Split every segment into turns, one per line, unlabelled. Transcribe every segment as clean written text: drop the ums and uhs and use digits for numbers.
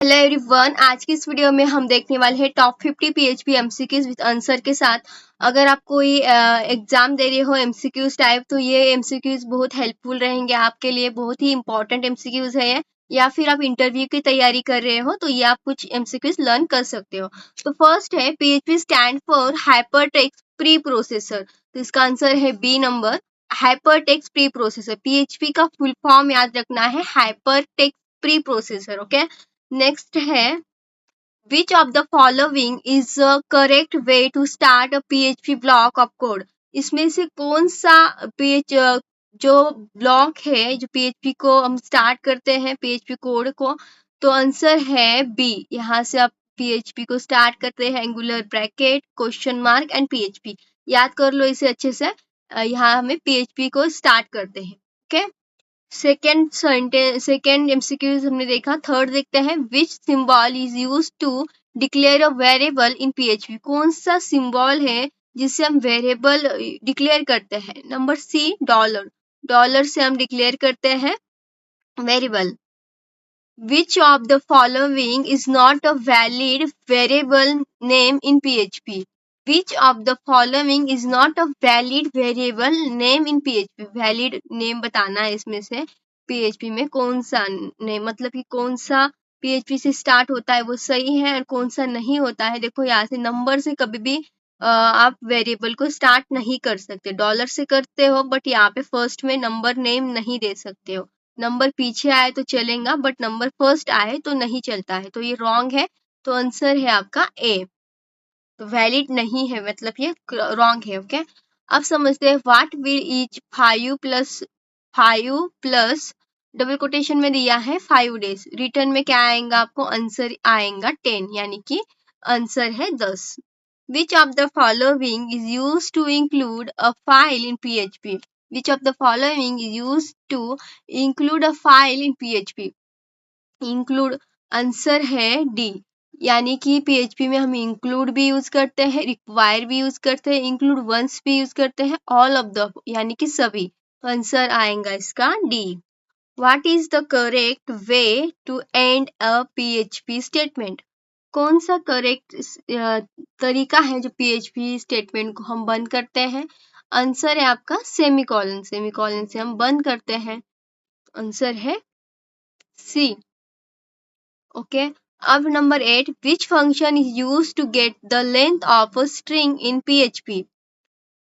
Hello everyone, आज की इस वीडियो में हम देखने वाले हैं top 50 PHP MCQs with answer के साथ। अगर आप कोई एग्जाम दे रहे हो एमसीक्यूज टाइप, तो ये एमसीक्यूज बहुत हेल्पफुल रहेंगे आपके लिए। बहुत ही इंपॉर्टेंट एमसीक्यूज है ये। या फिर आप इंटरव्यू की तैयारी कर रहे हो तो ये आप कुछ एमसीक्यूज लर्न कर सकते हो। तो फर्स्ट है PHP stand for hypertext preprocessor. तो इसका आंसर है B number, hypertext preprocessor. PHP का फुल फॉर्म याद रखना है hypertext preprocessor. Okay, next है which of the following is a correct way to start a PHP block of code. इसमें से कौन सा पेज जो ब्लॉक है, जो पीएचपी को हम स्टार्ट करते हैं पीएचपी कोड को, तो आंसर है बी। यहाँ से आप पीएचपी को स्टार्ट करते हैं angular bracket question mark and PHP. याद कर लो इसे अच्छे से। यहाँ हमें पीएचपी को स्टार्ट करते हैं। ओके, सेकेंड एमसीक्यूज हमने देखा। थर्ड देखते हैं which symbol is use to declare a variable in PHP. कौन सा सिंबल है जिससे हम वेरिएबल डिक्लेयर करते हैं? Number C dollar. डॉलर से हम डिक्लेयर करते हैं variable. Which of the following is not a valid variable name in PHP? Which of the following is not a valid variable name in PHP? Valid name बताना है इसमें से PHP में कौन सा नेम, मतलब कि कौन सा PHP से स्टार्ट होता है वो सही है और कौन सा नहीं होता है। देखो यहाँ से नंबर से कभी भी आप वेरिएबल को स्टार्ट नहीं कर सकते। डॉलर से करते हो बट यहाँ पे फर्स्ट में नंबर नेम नहीं दे सकते हो। नंबर पीछे आए तो चलेगा बट नंबर फर्स्ट आए तो नहीं चलता है, तो ये रॉन्ग है। तो आंसर है आपका ए, तो वैलिड नहीं है, मतलब ये रॉन्ग है। ओके, अब समझते हैं what will is 5 plus double quotation में दिया है 5 डेज। रिटर्न में क्या आएगा आपको? आंसर आएगा 10, यानी कि आंसर है 10। Which of the following is used to include a file in PHP? Which of the following is used to include a file in PHP? Include answer है डी, यानी कि PHP में हम include भी यूज करते हैं, require भी use करते हैं, include once भी यूज करते हैं, all of the यानी कि सभी। तो आंसर आएगा इसका D. What is the correct way to end a PHP statement? कौन सा करेक्ट तरीका है जो PHP स्टेटमेंट को हम बंद करते हैं? आंसर है आपका सेमीकोलन। सेमीकोलन से हम बंद करते हैं। आंसर है सी। ओके, अब number 8, which function is use to get the length of a string in PHP?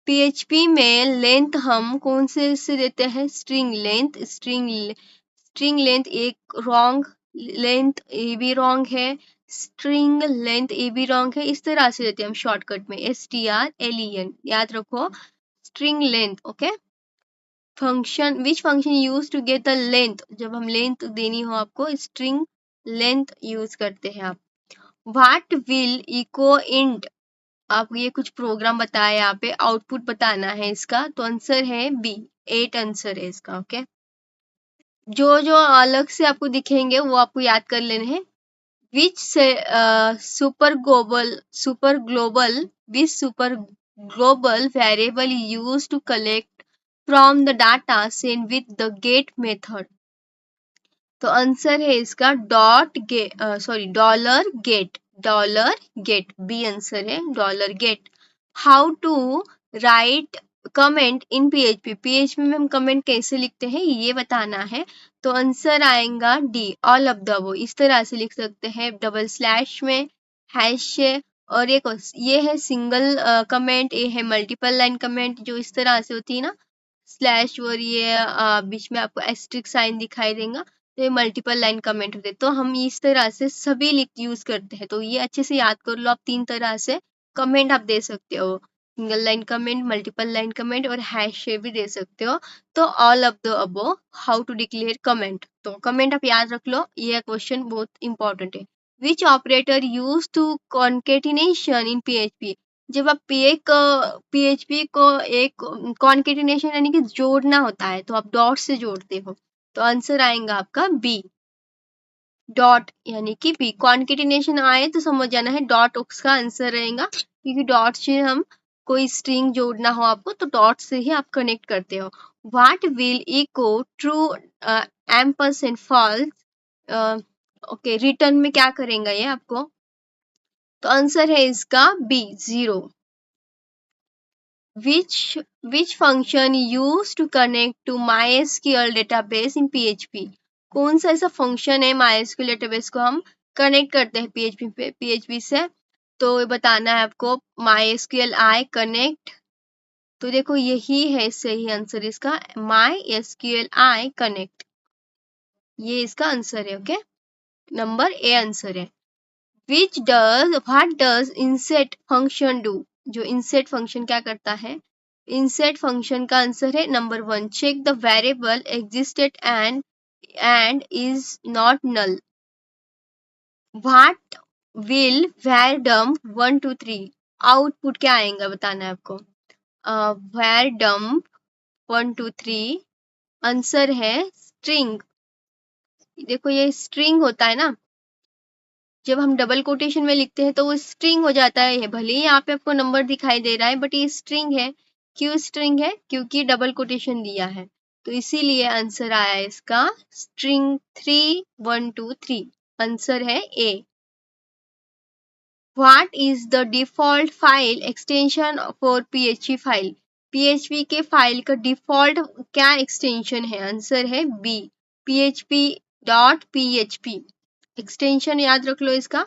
PHP में लेंथ हम कौन से देते हैं? String length. स्ट्रिंग लेंथ एक रॉन्ग, लेंथ ए भी रॉन्ग है, स्ट्रिंग लेंथ ए भी रॉन्ग है। इस तरह से देते हैं हम शॉर्टकट में STRLEN। याद रखो string length. Okay, function which function use to get the length, जब हम लेंथ देनी हो आपको स्ट्रिंग लेंथ यूज करते हैं आप। व्हाट विल इको इंट, आपको ये कुछ प्रोग्राम बताया, यहाँ पे आउटपुट बताना है इसका, तो आंसर है बी। 8 आंसर है इसका। ओके, जो अलग से आपको दिखेंगे वो आपको याद कर लेने हैं। विच से super global variable use to collect from the data send with the get method? तो आंसर है इसका डॉलर गेट। बी आंसर है dollar get. How to write comment in PHP में हम कमेंट कैसे लिखते हैं ये बताना है, तो आंसर आएगा D, all of the above. इस तरह से लिख सकते हैं, डबल स्लैश में, हैश से, और एक ये है सिंगल कमेंट, ये है मल्टीपल लाइन कमेंट जो इस तरह से होती है ना, स्लैश और ये बीच में आपको एस्ट्रिक साइन दिखाई देगा, तो ये मल्टीपल लाइन कमेंट होते हैं। तो हम इस तरह से सभी लिख यूज करते हैं, तो ये अच्छे से याद कर लो आप। 3 तरह से कमेंट आप दे सकते हो, single line comment, multiple line comment और हैश से भी दे सकते हो। तो all of the above, how to declare comment, तो कमेंट आप याद रख लो, ये क्वेश्चन बहुत इंपॉर्टेंट है। Which operator use to concatenation in PHP? जब आप PHP को एक कॉन्केटिनेशन यानी कि जोड़ना होता है तो आप डॉट से जोड़ते हो, तो आंसर आएगा आपका बी, डॉट, यानी कि बी। कॉन्केटिनेशन आए तो समझ जाना है डॉट उसका आंसर रहेगा, क्योंकि डॉट से हम कोई स्ट्रिंग जोड़ना हो आपको तो डॉट से ही आप कनेक्ट करते हो। What will echo true ampersand false okay, return में क्या करेंगे ये आपको, तो आंसर है इसका B 0। which function used to connect to MySQL database in PHP? कौन सा ऐसा फंक्शन है MySQL database को हम कनेक्ट करते हैं PHP से, तो बताना है आपको MySQL I connect। तो देखो यही है सही आंसर इसका, MySQL I connect, ये इसका आंसर है। ओके, नंबर ए आंसर है। what does insert function do? जो insert function क्या करता है, insert function का आंसर है number 1, check the variable existed and is not null। what will var dump 1 2 3, output क्या आएगा बताना है आपको, var dump 1 2 3 आंसर है स्ट्रिंग। देखो ये स्ट्रिंग होता है ना, जब हम डबल कोटेशन में लिखते हैं तो वो स्ट्रिंग हो जाता है, भले ही यहाँ पे आपको नंबर दिखाई दे रहा है बट ये स्ट्रिंग है। क्यों स्ट्रिंग है, क्योंकि डबल कोटेशन दिया है, तो इसीलिए आंसर आया इसका स्ट्रिंग 3 1 2 3, आंसर है ए। What is the default file extension for PHP file? PHP के फाइल का डिफॉल्ट क्या एक्सटेंशन है, आंसर है बी php.php। एक्सटेंशन याद रख लो इसका,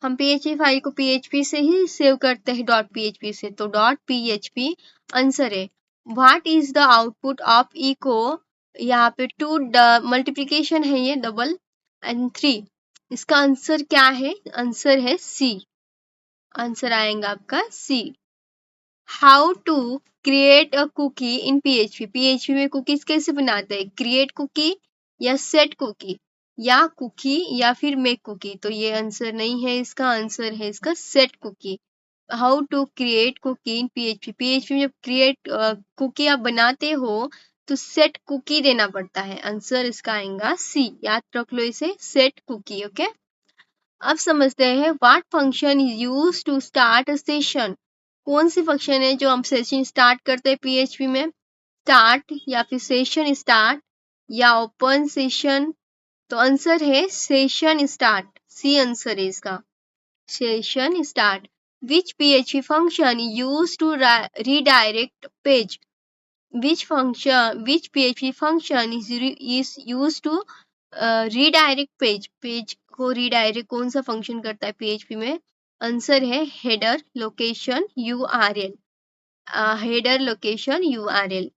हम PHP फाइल को PHP से ही सेव करते हैं .php से, तो .php आंसर है। What is the output of echo, यहाँ पे 2 मल्टीप्लीकेशन है ये डबल एंड 3, इसका आंसर क्या है, आंसर है सी, आंसर आएगा आपका C. How to create a cookie in PHP में कुकीज कैसे बनाते हैं, क्रिएट कुकी या सेट कुकी या कुकी या फिर मेक कुकी, तो ये आंसर नहीं है इसका, आंसर है इसका set cookie. How to create cookie in PHP में जब क्रिएट कुकी आप बनाते हो तो सेट कुकी देना पड़ता है, आंसर इसका आएगा सी, याद रख लो इसे, सेट कुकी। ओके, अब समझते हैं what function is used to start a session. कौन सी फंक्शन है जो हम सेशन स्टार्ट करते हैं PHP में, स्टार्ट या फिर सेशन स्टार्ट या ओपन सेशन, तो आंसर है सेशन स्टार्ट, सी आंसर है इसका, session start. Which PHP function use to redirect page, which PHP function is used to redirect page को redirect कौन सा फंक्शन करता है PHP में, आंसर है header location URL, header location URL।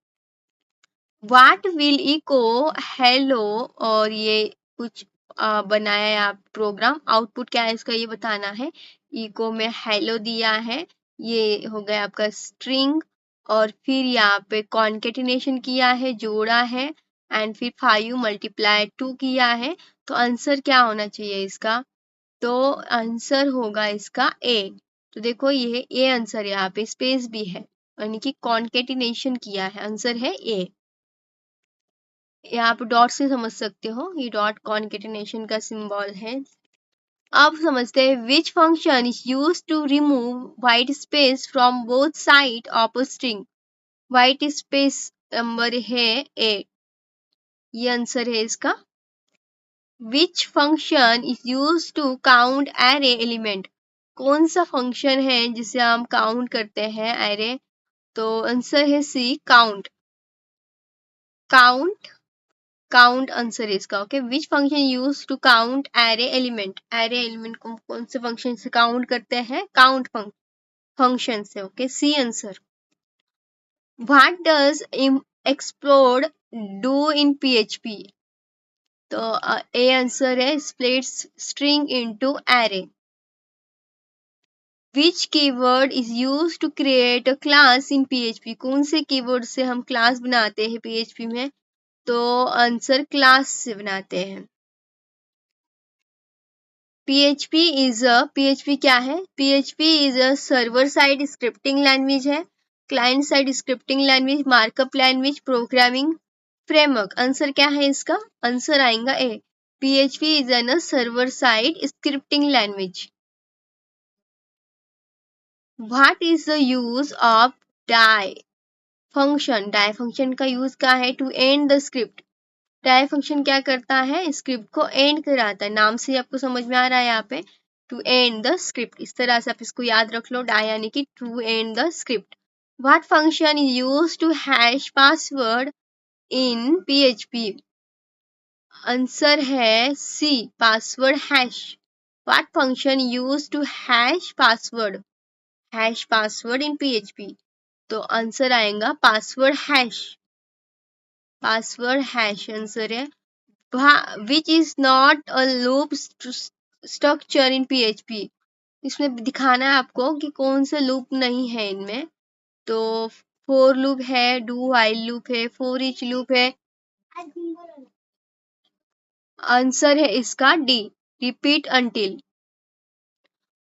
What will echo hello, और ये कुछ बनाया है आप प्रोग्राम, आउटपुट क्या है इसका ये बताना है। इको में हेलो दिया है, ये हो गया आपका स्ट्रिंग, और फिर यहाँ पे कॉन्केटिनेशन किया है, जोड़ा है, एंड फिर 5 मल्टीप्लाई 2 किया है, तो आंसर क्या होना चाहिए इसका, तो आंसर होगा इसका ए। तो देखो ये ए आंसर, यहाँ पे स्पेस भी है, यानी कि कॉन्केटिनेशन किया है, आंसर है ए। यहाँ पे डॉट से समझ सकते हो, ये डॉट कॉन्केटिनेशन का सिंबल है। अब समझते हैं which function is use to remove white space from both side of a string. White space number है ए, ये आंसर है इसका। Which function is use to count array element, कौन सा फंक्शन है जिसे हम काउंट करते हैं एरे, तो आंसर है सी काउंट, काउंट आंसर है इसका। Okay, which function use to count array element को कौन से फंक्शन से काउंट करते हैं, काउंट फंक्शन से। Okay, C answer. What does explode do in PHP, तो ए आंसर है splits string into array. Which keyword is use to create a class in PHP, कौन से कीवर्ड से हम क्लास बनाते हैं PHP में, तो आंसर क्लास से बनाते हैं। PHP क्या है, PHP is a server side scripting language है, client side scripting language, markup language, programming framework, answer क्या है इसका, आंसर आएगा A. PHP is an server side scripting language. What is the use of die function, die function का use क्या है, to end the script, try function क्या करता है, स्क्रिप्ट को एंड कराता है, नाम से आपको समझ में आ रहा है यहाँ पे, टू एंड द स्क्रिप्ट। इस तरह से आप इसको याद रख लो, डाई यानी कि to end the script. What function is used to hash password in PHP? Answer है C, password hash. What function use to hash password, hash password in PHP? तो आंसर आएगा password hash, password hash answer है। Which is not a loop structure in PHP? इसमें दिखाना है आपको कि कौन सा लूप नहीं है इनमें। तो फोर लूप है, डू व्हाइल लूप है, फोर ईच लूप है। आंसर है इसका डी, रिपीट अंटिल।